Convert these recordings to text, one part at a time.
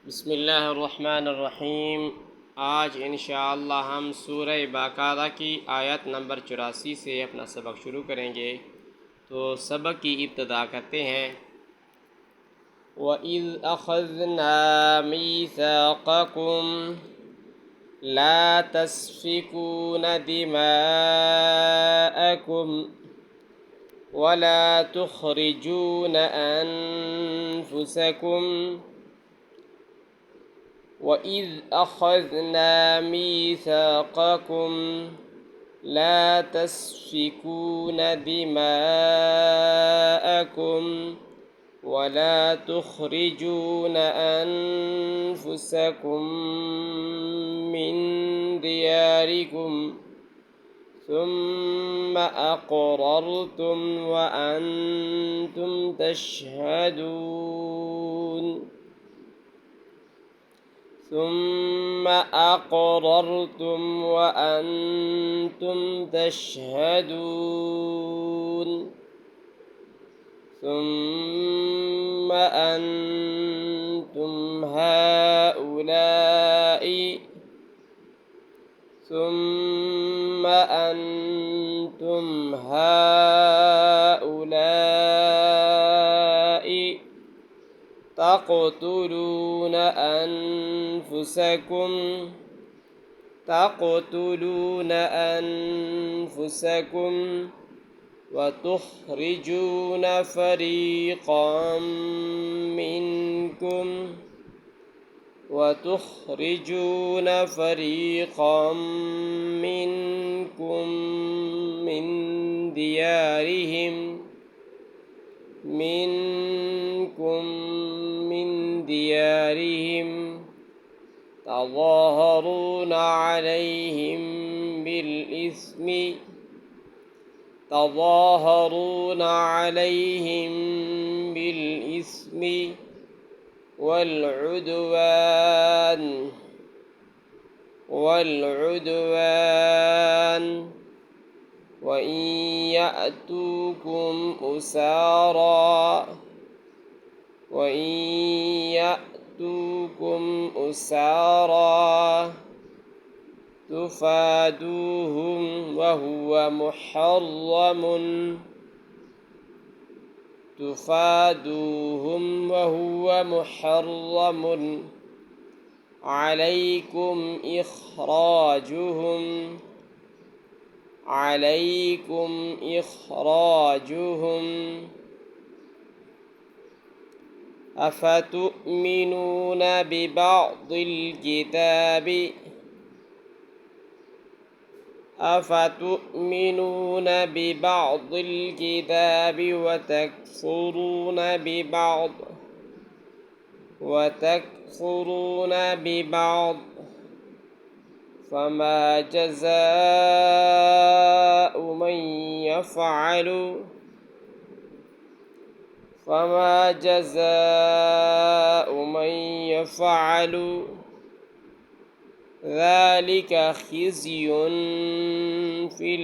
बिस्मिल्लाहिर्रहमानिर्रहीम। आज इंशाअल्लाह हम सूरह बाक़रा की आयत नंबर 84 से अपना सबक शुरू करेंगे। तो सबक की इब्तिदा करते हैं। वइज़ अख़ज़ना मीसाक़कुम ला तस्फ़िकून दिमाअकुम वला तुख़रिजून अनफुसकुम वइज़ अख़ज़ना मीसाक़कुम ला तस्फ़िकून दिमाअकुम वला तुख़रिजून अनफुसकुम मिन दियारिकुम ثم أقررتم وأنتم تشهدون ثم أقررتم وأنتم تشهدون ثم أنتم هؤلاء تقتلون أنفسكم وتخرجون فريقا منكم من ديارهم تظاهرون عليهم بالإثم والعدوان وإن يأتوكم أسارى تفادوهم وهو محرم عليكم إخراجهم أفتؤمنون ببعض الكتاب وتكفرون ببعض فما جزاء من يفعل ذلك خزي في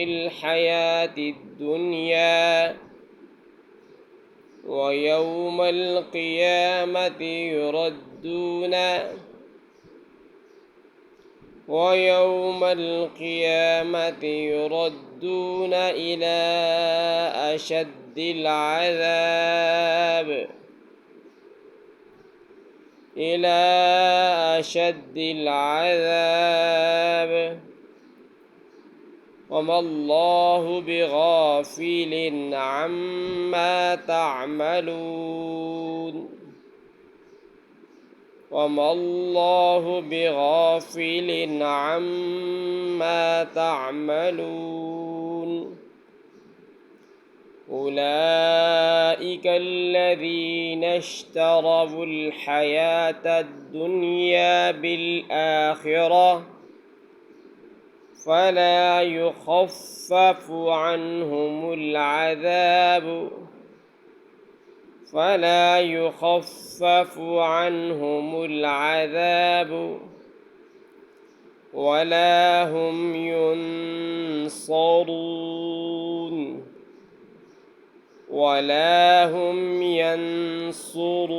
الحياة الدنيا ويوم القيامة يردون إلى أشد العذاب وما الله بغافل عما تعملون أولئك الذين اشتروا الحياة الدنيا بالآخرة فلا يخفف عنهم العذاب ولا هم ينصرون ولا هم ينصرون.